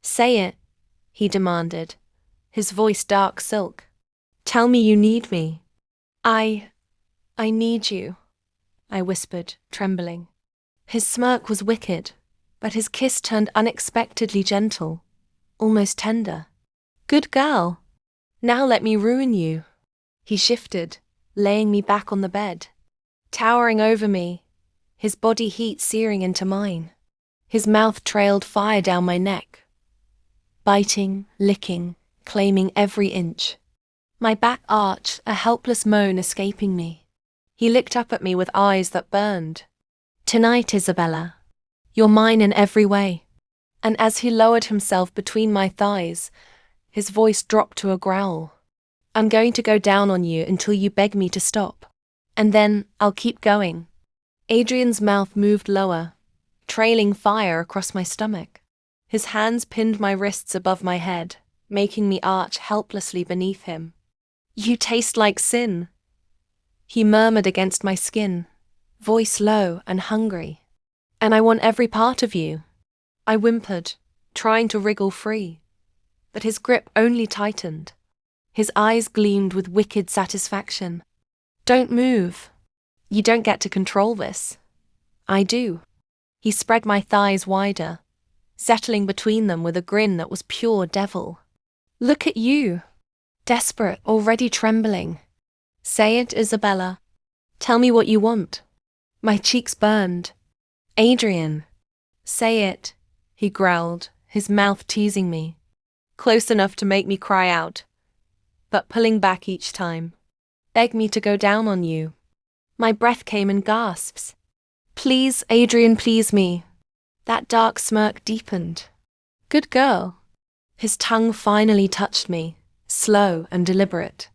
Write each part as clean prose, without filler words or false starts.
Say it, he demanded, his voice dark silk. Tell me you need me. I need you, I whispered, trembling. His smirk was wicked, but his kiss turned unexpectedly gentle, almost tender. Good girl. Now let me ruin you. He shifted, laying me back on the bed. Towering over me, his body heat searing into mine. His mouth trailed fire down my neck. Biting, licking, claiming every inch. My back arched, a helpless moan escaping me. He looked up at me with eyes that burned. Tonight, Isabella. You're mine in every way. And as he lowered himself between my thighs, his voice dropped to a growl. I'm going to go down on you until you beg me to stop. And then I'll keep going. Adrian's mouth moved lower, trailing fire across my stomach. His hands pinned my wrists above my head, making me arch helplessly beneath him. You taste like sin, he murmured against my skin, voice low and hungry. And I want every part of you, I whimpered, trying to wriggle free. But his grip only tightened. His eyes gleamed with wicked satisfaction. Don't move. You don't get to control this. I do. He spread my thighs wider, settling between them with a grin that was pure devil. Look at you. Desperate, already trembling. Say it, Isabella. Tell me what you want. My cheeks burned. Adrian. Say it, he growled, his mouth teasing me. Close enough to make me cry out, but pulling back each time. Beg me to go down on you. My breath came in gasps. Please, Adrian, please me. That dark smirk deepened. Good girl. His tongue finally touched me, slow and deliberate.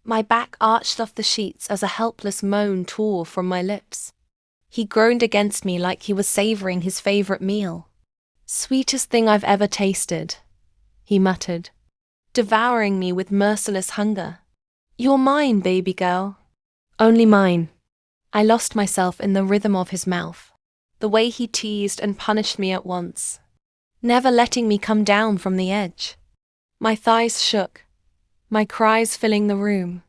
My back arched off the sheets as a helpless moan tore from my lips. He groaned against me like he was savoring his favorite meal. Sweetest thing I've ever tasted, he muttered, devouring me with merciless hunger. You're mine, baby girl. Only mine. I lost myself in the rhythm of his mouth, the way he teased and punished me at once, never letting me come down from the edge. My thighs shook, my cries filling the room.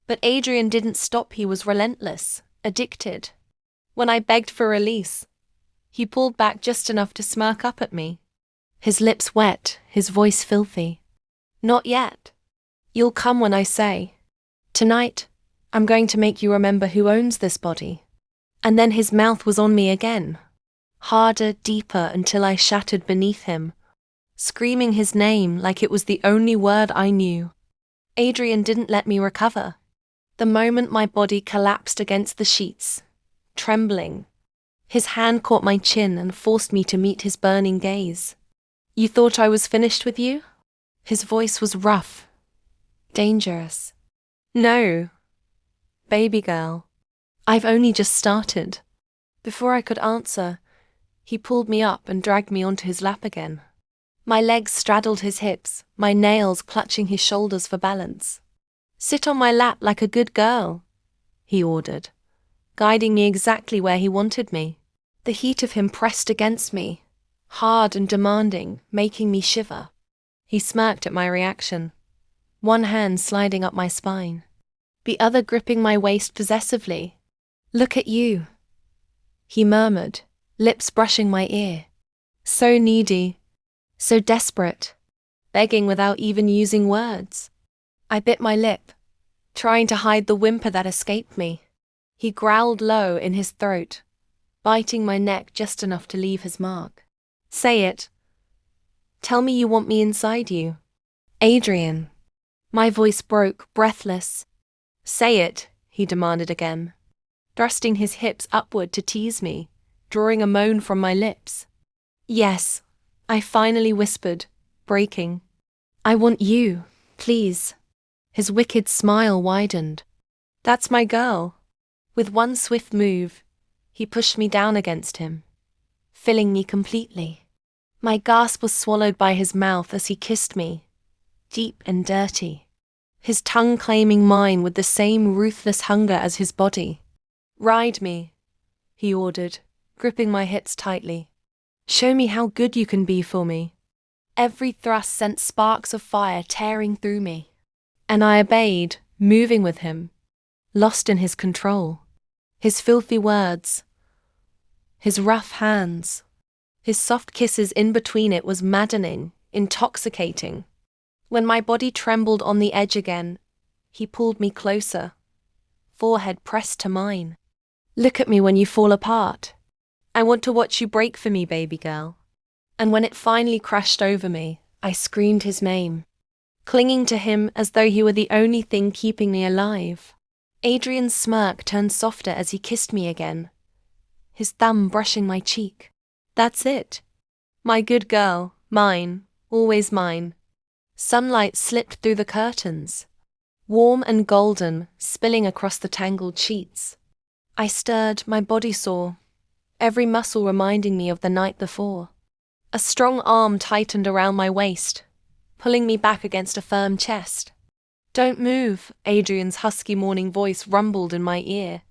But Adrian didn't stop. He was relentless, addicted. When I begged for release, he pulled back just enough to smirk up at me, his lips wet, his voice filthy. Not yet. You'll come when I say. Tonight, I'm going to make you remember who owns this body. And then his mouth was on me again, harder, deeper, until I shattered beneath him, screaming his name like it was the only word I knew. Adrian didn't let me recover. The moment my body collapsed against the sheets, trembling, his hand caught my chin and forced me to meet his burning gaze. You thought I was finished with you? His voice was rough, dangerous. No, baby girl. I've only just started. Before I could answer, he pulled me up and dragged me onto his lap again. My legs straddled his hips, my nails clutching his shoulders for balance. Sit on my lap like a good girl, he ordered, guiding me exactly where he wanted me. The heat of him pressed against me, hard and demanding, making me shiver. He smirked at my reaction, one hand sliding up my spine, the other gripping my waist possessively. Look at you, he murmured, lips brushing my ear. So needy, so desperate, begging without even using words. I bit my lip, trying to hide the whimper that escaped me. He growled low in his throat, biting my neck just enough to leave his mark. Say it. Tell me you want me inside you. Adrian. My voice broke, breathless. Say it, he demanded again, thrusting his hips upward to tease me, drawing a moan from my lips. Yes, I finally whispered, breaking. I want you, please. His wicked smile widened. That's my girl. With one swift move, he pushed me down against him, filling me completely. My gasp was swallowed by his mouth as he kissed me, deep and dirty, his tongue claiming mine with the same ruthless hunger as his body. Ride me, he ordered, gripping my hips tightly. Show me how good you can be for me. Every thrust sent sparks of fire tearing through me. And I obeyed, moving with him, lost in his control. His filthy words, his rough hands, his soft kisses in between it was maddening, intoxicating. When my body trembled on the edge again, he pulled me closer, forehead pressed to mine. Look at me when you fall apart. I want to watch you break for me, baby girl. And when it finally crashed over me, I screamed his name, clinging to him as though he were the only thing keeping me alive. Adrian's smirk turned softer as he kissed me again, his thumb brushing my cheek. That's it. My good girl, mine, always mine. Sunlight slipped through the curtains, warm and golden, spilling across the tangled sheets. I stirred, my body sore, every muscle reminding me of the night before. A strong arm tightened around my waist, pulling me back against a firm chest. Don't move, Adrian's husky morning voice rumbled in my ear.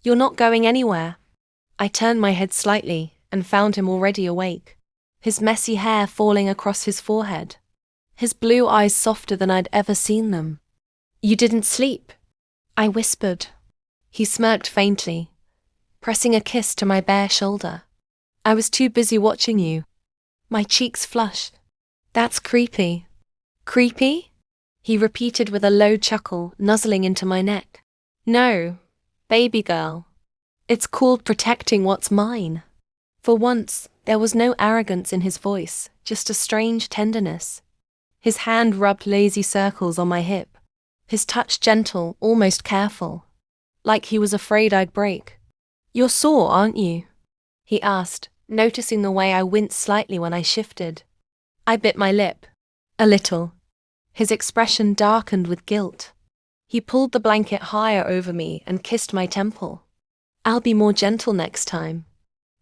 You're not going anywhere. I turned my head slightly and found him already awake, his messy hair falling across his forehead, his blue eyes softer than I'd ever seen them. You didn't sleep, I whispered. He smirked faintly, pressing a kiss to my bare shoulder. I was too busy watching you. My cheeks flushed. That's creepy. Creepy? He repeated with a low chuckle, nuzzling into my neck. No, baby girl. It's called protecting what's mine. For once, there was no arrogance in his voice, just a strange tenderness. His hand rubbed lazy circles on my hip, his touch gentle, almost careful, like he was afraid I'd break. You're sore, aren't you? He asked, noticing the way I winced slightly when I shifted. I bit my lip. A little. His expression darkened with guilt. He pulled the blanket higher over me and kissed my temple. I'll be more gentle next time.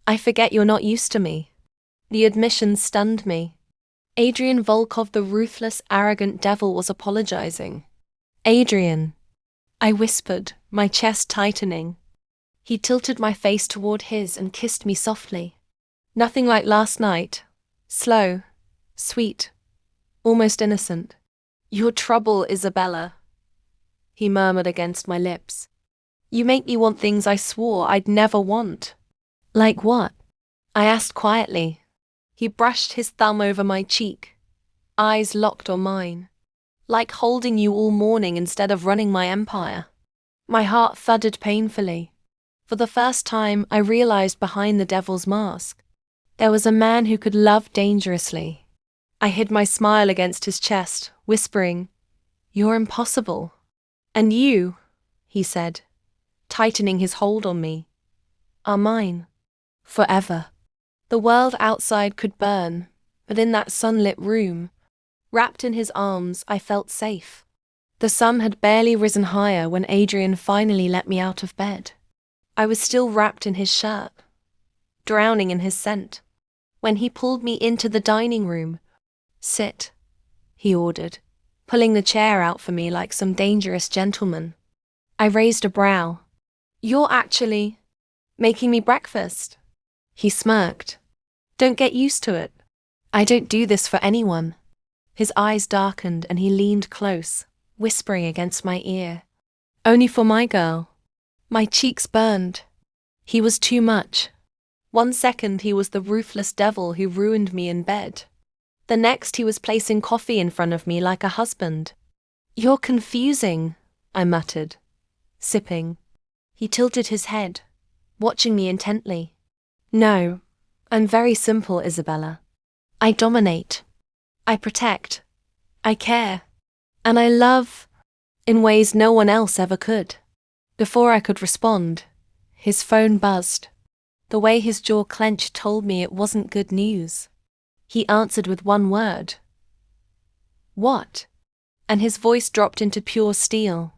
I forget you're not used to me. The admission stunned me. Adrian Volkov, the ruthless, arrogant devil, was apologizing. Adrian, I whispered, my chest tightening. He tilted my face toward his and kissed me softly. Nothing like last night. Slow, sweet, almost innocent. Your trouble, Isabella, he murmured against my lips. You make me want things I swore I'd never want. Like what? I asked quietly. He brushed his thumb over my cheek, eyes locked on mine. Like holding you all morning instead of running my empire. My heart thudded painfully. For the first time, I realized behind the devil's mask, there was a man who could love dangerously. I hid my smile against his chest, whispering, You're impossible. And you, he said, tightening his hold on me, are mine. Forever. The world outside could burn, but in that sunlit room, wrapped in his arms, I felt safe. The sun had barely risen higher when Adrian finally let me out of bed. I was still wrapped in his shirt, drowning in his scent, when he pulled me into the dining room. Sit, he ordered, pulling the chair out for me like some dangerous gentleman. I raised a brow. You're actually making me breakfast. He smirked. Don't get used to it. I don't do this for anyone. His eyes darkened and he leaned close, whispering against my ear. Only for my girl. My cheeks burned. He was too much. 1 second he was the ruthless devil who ruined me in bed. The next he was placing coffee in front of me like a husband. You're confusing, I muttered, sipping. He tilted his head, watching me intently. No, I'm very simple, Isabella. I dominate. I protect. I care. And I love in ways no one else ever could. Before I could respond, his phone buzzed. The way his jaw clenched told me it wasn't good news. He answered with one word. What? And his voice dropped into pure steel.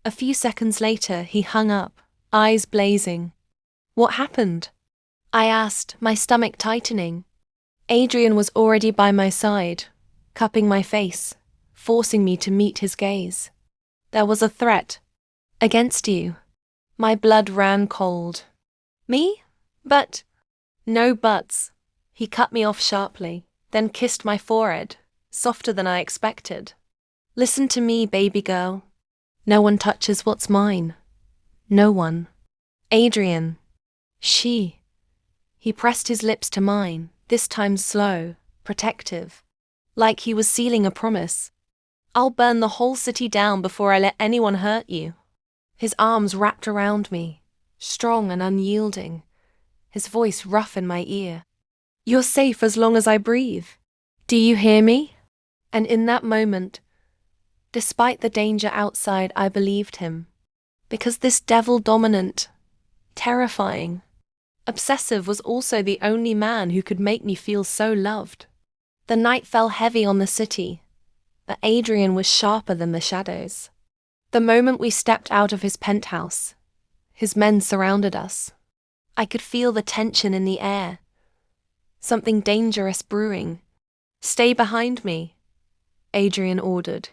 A few seconds later, he hung up, eyes blazing. What happened? I asked, my stomach tightening. Adrian was already by my side, cupping my face, forcing me to meet his gaze. There was a threat. Against you. My blood ran cold. Me? But... No buts. He cut me off sharply. then kissed my forehead, softer than I expected. Listen to me, baby girl. No one touches what's mine. No one. Adrian. She. He pressed his lips to mine, this time slow, protective, like he was sealing a promise. I'll burn the whole city down before I let anyone hurt you. His arms wrapped around me, strong and unyielding, his voice rough in my ear. You're safe as long as I breathe. Do you hear me? And in that moment, despite the danger outside, I believed him. Because this devil-dominant, terrifying, obsessive was also the only man who could make me feel so loved. The night fell heavy on the city, but Adrian was sharper than the shadows. The moment we stepped out of his penthouse, his men surrounded us. I could feel the tension in the air. Something dangerous brewing. Stay behind me, Adrian ordered,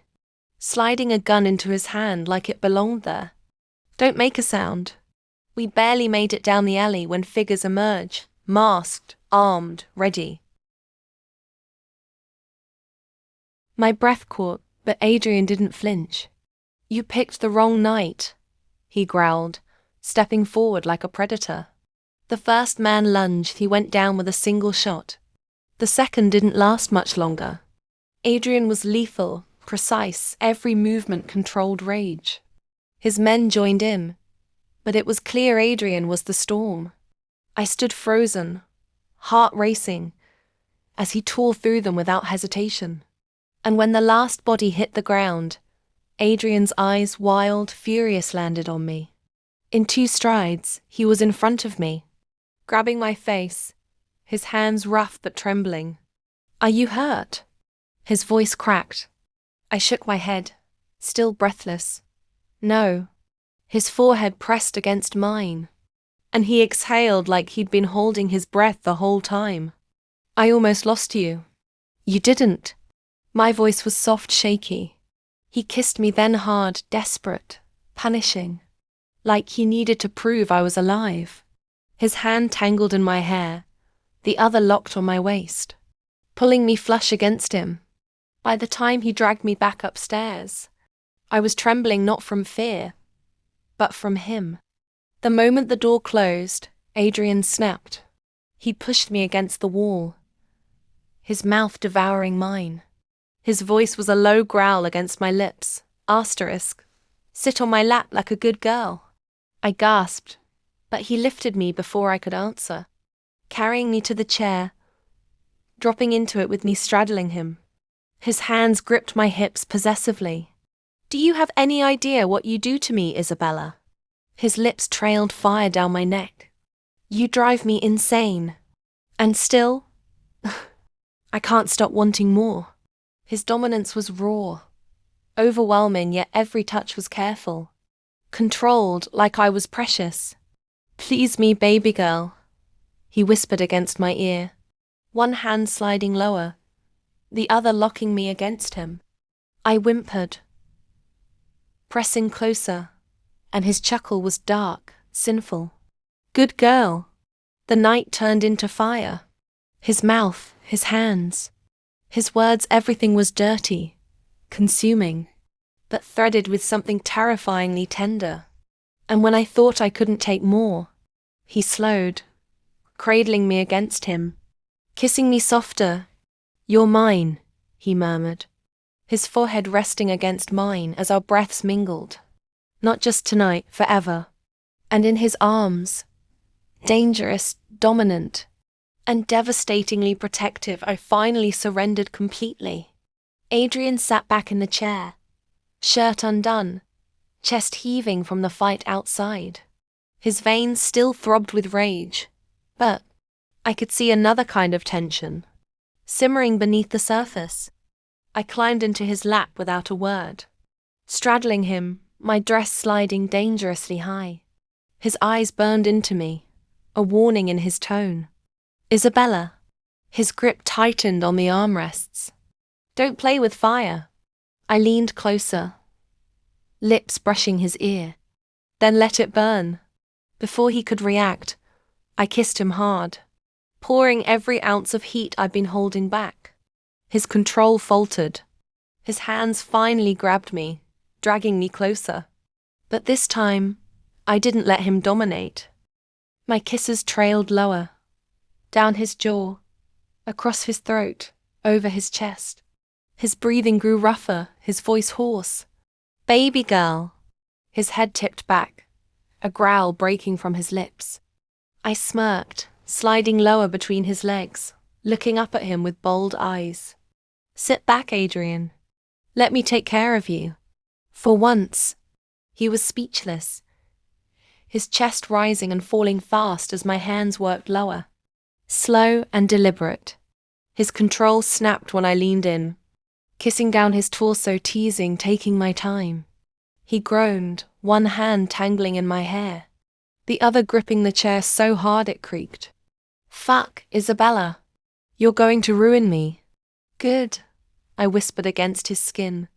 sliding a gun into his hand like it belonged there. Don't make a sound. We barely made it down the alley when figures emerged, masked, armed, ready. My breath caught, but Adrian didn't flinch. You picked the wrong night, he growled, stepping forward like a predator. The first man lunged, he went down with a single shot. The second didn't last much longer. Adrian was lethal, precise, every movement controlled rage. His men joined in, but it was clear Adrian was the storm. I stood frozen, heart racing, as he tore through them without hesitation. And when the last body hit the ground, Adrian's eyes, wild, furious, landed on me. In 2 strides, he was in front of me, grabbing my face, his hands rough but trembling. Are you hurt? His voice cracked. I shook my head, still breathless. No. His forehead pressed against mine, and he exhaled like he'd been holding his breath the whole time. I almost lost you. You didn't. My voice was soft, shaky. He kissed me then hard, desperate, punishing, like he needed to prove I was alive. His hand tangled in my hair, the other locked on my waist, pulling me flush against him. By the time he dragged me back upstairs, I was trembling not from fear, but from him. The moment the door closed, Adrian snapped. He pushed me against the wall, his mouth devouring mine. His voice was a low growl against my lips, asterisk, sit on my lap like a good girl. I gasped, but he lifted me before I could answer, carrying me to the chair, dropping into it with me straddling him. His hands gripped my hips possessively. Do you have any idea what you do to me, Isabella? His lips trailed fire down my neck. You drive me insane. And still, I can't stop wanting more. His dominance was raw, overwhelming, yet every touch was careful, controlled like I was precious. Please me, baby girl, he whispered against my ear, one hand sliding lower, the other locking me against him. I whimpered, pressing closer, and his chuckle was dark, sinful. Good girl. The night turned into fire. His mouth, his hands, his words, everything was dirty, consuming, but threaded with something terrifyingly tender. And when I thought I couldn't take more, he slowed, cradling me against him, kissing me softer. You're mine, he murmured, his forehead resting against mine as our breaths mingled. Not just tonight, forever. And in his arms, dangerous, dominant, and devastatingly protective, I finally surrendered completely. Adrian sat back in the chair, shirt undone, chest heaving from the fight outside. His veins still throbbed with rage, but I could see another kind of tension, simmering beneath the surface. I climbed into his lap without a word, straddling him, my dress sliding dangerously high. His eyes burned into me, a warning in his tone. Isabella. His grip tightened on the armrests. Don't play with fire. I leaned closer, lips brushing his ear. Then let it burn. Before he could react, I kissed him hard, pouring every ounce of heat I'd been holding back. His control faltered. His hands finally grabbed me, dragging me closer. But this time, I didn't let him dominate. My kisses trailed lower, down his jaw, across his throat, over his chest. His breathing grew rougher, his voice hoarse. "Baby girl." His head tipped back, a growl breaking from his lips. I smirked, sliding lower between his legs, looking up at him with bold eyes. "Sit back, Adrian. Let me take care of you." For once, he was speechless, his chest rising and falling fast as my hands worked lower. Slow and deliberate. His control snapped when I leaned in, kissing down his torso, teasing, taking my time. He groaned, one hand tangling in my hair, the other gripping the chair so hard it creaked. "Fuck, Isabella. You're going to ruin me." "Good," I whispered against his skin,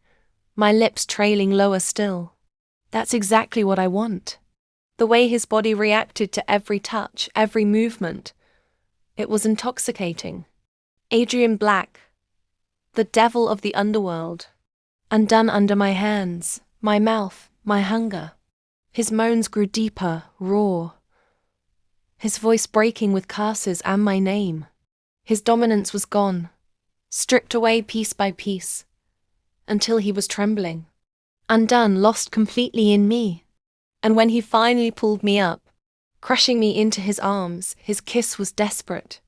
my lips trailing lower still. "That's exactly what I want." The way his body reacted to every touch, every movement. It was intoxicating. Adrian Black, the devil of the underworld, undone under my hands, my mouth, my hunger. His moans grew deeper, raw, his voice breaking with curses and my name. His dominance was gone, stripped away piece by piece, until he was trembling, undone, lost completely in me. And when he finally pulled me up, crushing me into his arms, his kiss was desperate,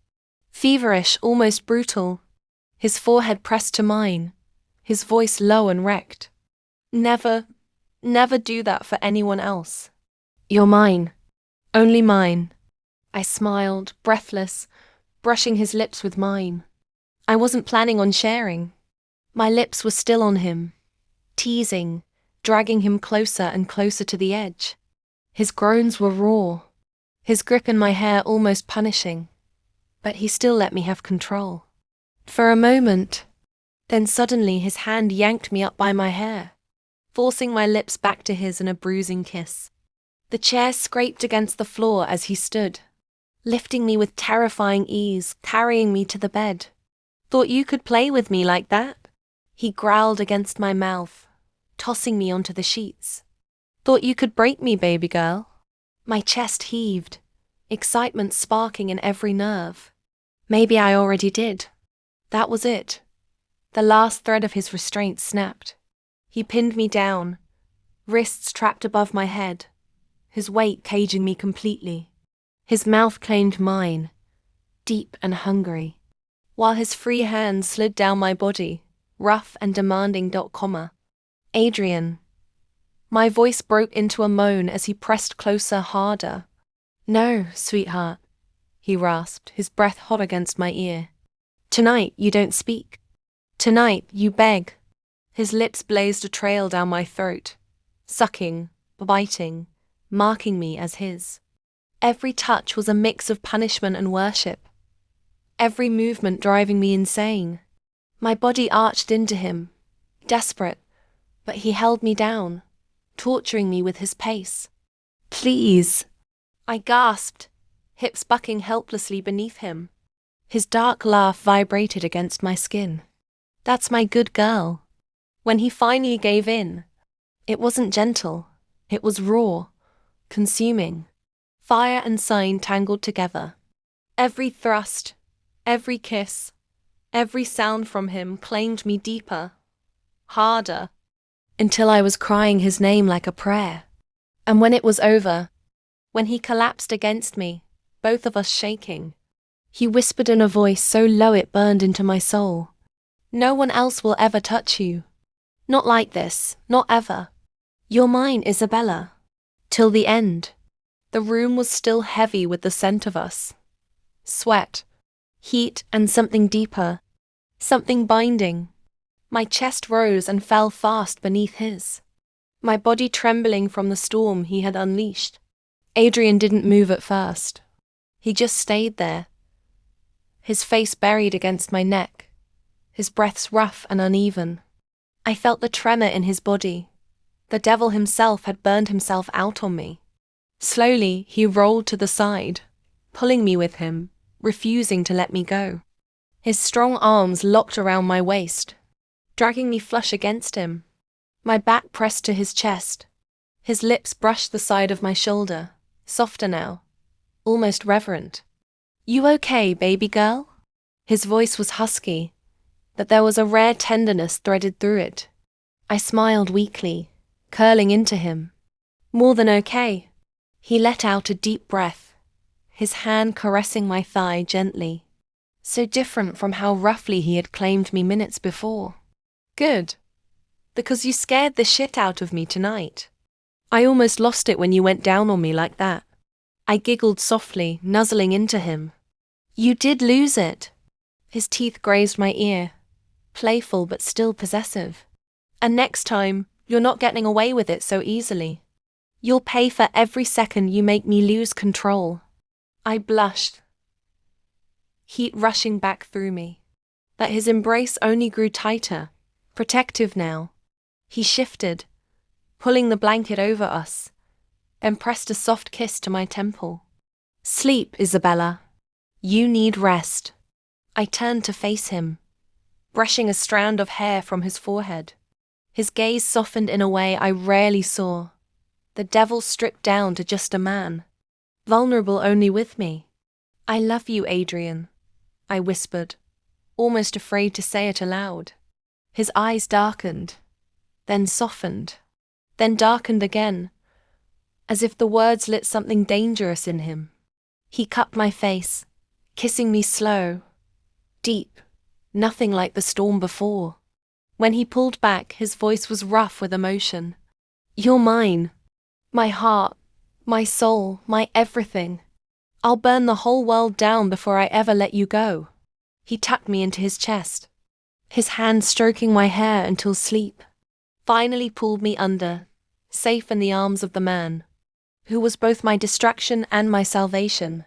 feverish, almost brutal, his forehead pressed to mine, his voice low and wrecked. "Never, never do that for anyone else. You're mine, only mine." I smiled, breathless, brushing his lips with mine. I wasn't planning on sharing. My lips were still on him, teasing, dragging him closer and closer to the edge. His groans were raw, his grip in my hair almost punishing, but he still let me have control. For a moment, then suddenly his hand yanked me up by my hair, forcing my lips back to his in a bruising kiss. The chair scraped against the floor as he stood, lifting me with terrifying ease, carrying me to the bed. "Thought you could play with me like that?" He growled against my mouth, tossing me onto the sheets. "Thought you could break me, baby girl?" My chest heaved, excitement sparking in every nerve. Maybe I already did. That was it. The last thread of his restraint snapped. He pinned me down, wrists trapped above my head, his weight caging me completely. His mouth claimed mine, deep and hungry, while his free hand slid down my body, rough and demanding. "Adrian." My voice broke into a moan as he pressed closer, harder. "No, sweetheart," he rasped, his breath hot against my ear. "Tonight you don't speak. Tonight you beg." His lips blazed a trail down my throat, sucking, biting, marking me as his. Every touch was a mix of punishment and worship, every movement driving me insane. My body arched into him, desperate, but he held me down, torturing me with his pace. "Please," I gasped, hips bucking helplessly beneath him. His dark laugh vibrated against my skin. "That's my good girl." When he finally gave in, it wasn't gentle, it was raw, consuming. Fire and sign tangled together. Every thrust, every kiss, every sound from him claimed me deeper, harder, until I was crying his name like a prayer. And when it was over, when he collapsed against me, both of us shaking, he whispered in a voice so low it burned into my soul, "No one else will ever touch you. Not like this, not ever. You're mine, Isabella. Till the end." The room was still heavy with the scent of us. Sweat, heat, and something deeper, something binding. My chest rose and fell fast beneath his, my body trembling from the storm he had unleashed. Adrian didn't move at first. He just stayed there, his face buried against my neck, his breaths rough and uneven. I felt the tremor in his body. The devil himself had burned himself out on me. Slowly, he rolled to the side, pulling me with him, refusing to let me go. His strong arms locked around my waist, dragging me flush against him. My back pressed to his chest. His lips brushed the side of my shoulder, softer now, almost reverent. "You okay, baby girl?" His voice was husky, but there was a rare tenderness threaded through it. I smiled weakly, curling into him. "More than okay." He let out a deep breath, his hand caressing my thigh gently, so different from how roughly he had claimed me minutes before. "Good. Because you scared the shit out of me tonight. I almost lost it when you went down on me like that." I giggled softly, nuzzling into him. "You did lose it." His teeth grazed my ear, playful but still possessive. "And next time, you're not getting away with it so easily. You'll pay for every second you make me lose control." I blushed, heat rushing back through me. But his embrace only grew tighter, protective now. He shifted, pulling the blanket over us, and pressed a soft kiss to my temple. "Sleep, Isabella. You need rest." I turned to face him, brushing a strand of hair from his forehead. His gaze softened in a way I rarely saw. The devil stripped down to just a man, vulnerable only with me. "I love you, Adrian," I whispered, almost afraid to say it aloud. His eyes darkened, then softened, then darkened again, as if the words lit something dangerous in him. He cupped my face, kissing me slow, deep, nothing like the storm before. When he pulled back, his voice was rough with emotion. "You're mine. My heart, my soul, my everything. I'll burn the whole world down before I ever let you go." He tucked me into his chest, his hand stroking my hair until sleep finally pulled me under, safe in the arms of the man who was both my distraction and my salvation.